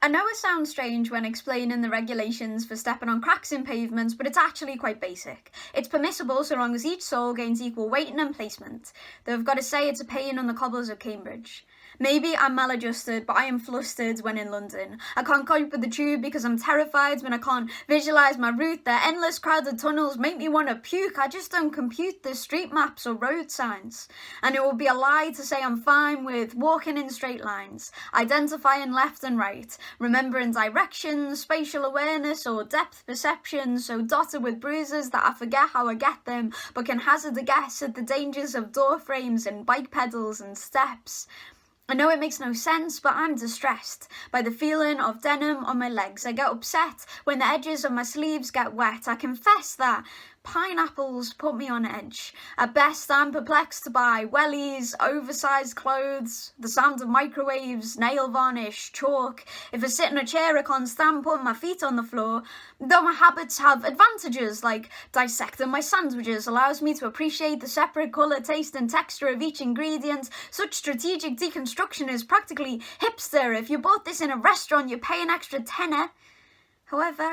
I know it sounds strange when explaining the regulations for stepping on cracks in pavements, but it's actually quite basic. It's permissible so long as each sole gains equal weighting and placement, though I've got to say it's a pain on the cobbles of Cambridge. Maybe I'm maladjusted, but I am flustered when in London. I can't cope with the tube because I'm terrified when I can't visualise my route. The endless crowded tunnels make me want to puke. I just don't compute the street maps or road signs. And it would be a lie to say I'm fine with walking in straight lines, identifying left and right, remembering directions, spatial awareness or depth perception, so dotted with bruises that I forget how I get them, but can hazard a guess at the dangers of door frames and bike pedals and steps. I know it makes no sense, but I'm distressed by the feeling of denim on my legs. I get upset when the edges of my sleeves get wet. I confess that pineapples put me on edge. At best, I'm perplexed by wellies, oversized clothes, the sound of microwaves, nail varnish, chalk. If I sit in a chair, I can't stand putting my feet on the floor. Though my habits have advantages, like dissecting my sandwiches allows me to appreciate the separate colour, taste and texture of each ingredient. Such strategic deconstruction is practically hipster. If you bought this in a restaurant, you pay an extra tenner. However,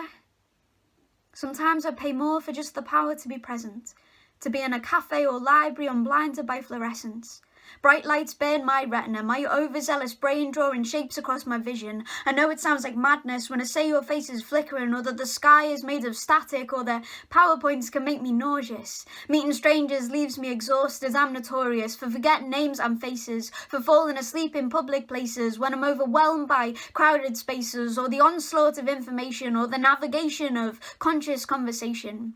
sometimes I pay more for just the power to be present, to be in a cafe or library unblinded by fluorescence. Bright lights burn my retina, my overzealous brain drawing shapes across my vision. I know it sounds like madness when I say your face is flickering, or that the sky is made of static, or that PowerPoints can make me nauseous. Meeting strangers leaves me exhausted. I'm notorious for forgetting names and faces, for falling asleep in public places when I'm overwhelmed by crowded spaces, or the onslaught of information, or the navigation of conscious conversation.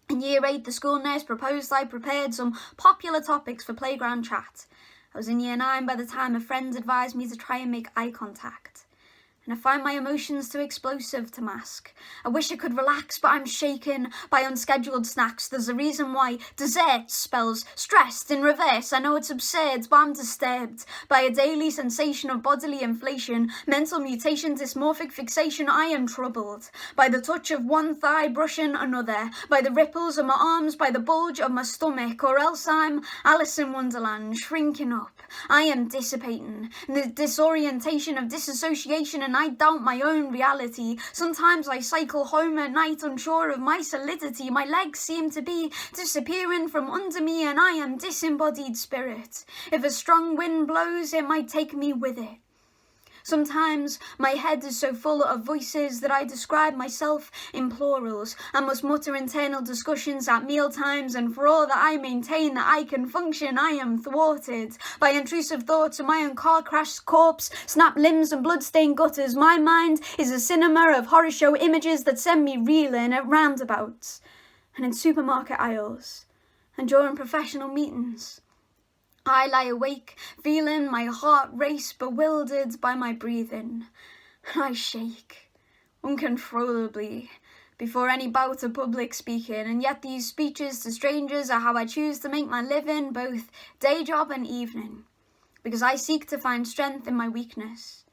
In year 8, the school nurse proposed I prepared some popular topics for playground chat. I was in year 9 by the time a friend advised me to try and make eye contact. And I find my emotions too explosive to mask. I wish I could relax, but I'm shaken by unscheduled snacks. There's a reason why dessert spells stressed in reverse. I know it's absurd, but I'm disturbed by a daily sensation of bodily inflation, mental mutation, dysmorphic fixation. I am troubled by the touch of one thigh brushing another, by the ripples of my arms, by the bulge of my stomach, or else I'm Alice in Wonderland, shrinking up. I am dissipating. The disorientation of disassociation, and I doubt my own reality. Sometimes I cycle home at night unsure of my solidity. My legs seem to be disappearing from under me, and I am disembodied spirit. If a strong wind blows, it might take me with it. Sometimes my head is so full of voices that I describe myself in plurals. I must mutter internal discussions at mealtimes, and for all that I maintain that I can function, I am thwarted by intrusive thoughts of my own car crash corpse, snapped limbs and blood-stained gutters. My mind is a cinema of horror show images that send me reeling at roundabouts and in supermarket aisles and during professional meetings. I lie awake, feeling my heart race, bewildered by my breathing. I shake uncontrollably before any bout of public speaking, and yet these speeches to strangers are how I choose to make my living, both day job and evening, because I seek to find strength in my weakness.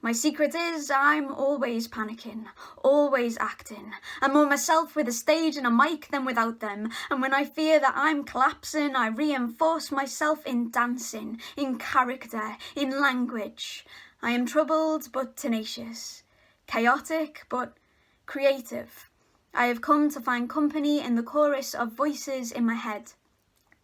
My secret is I'm always panicking, always acting. I'm more myself with a stage and a mic than without them. And when I fear that I'm collapsing, I reinforce myself in dancing, in character, in language. I am troubled but tenacious, chaotic but creative. I have come to find company in the chorus of voices in my head,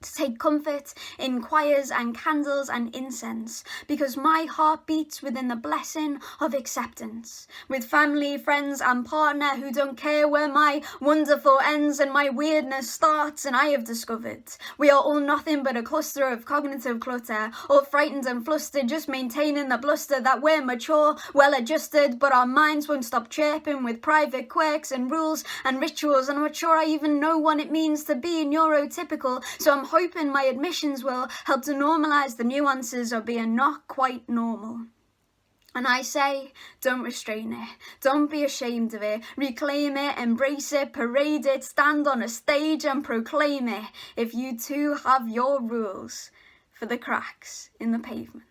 to take comfort in choirs and candles and incense, because my heart beats within the blessing of acceptance, with family, friends and partner who don't care where my wonderful ends and my weirdness starts. And I have discovered we are all nothing but a cluster of cognitive clutter, all frightened and flustered, just maintaining the bluster that we're mature, well adjusted, but our minds won't stop chirping with private quirks and rules and rituals. And I'm not sure I even know what it means to be neurotypical, so I'm hoping my admissions will help to normalise the nuances of being not quite normal. And I say, don't restrain it, don't be ashamed of it, reclaim it, embrace it, parade it, stand on a stage and proclaim it, if you too have your rules for the cracks in the pavement.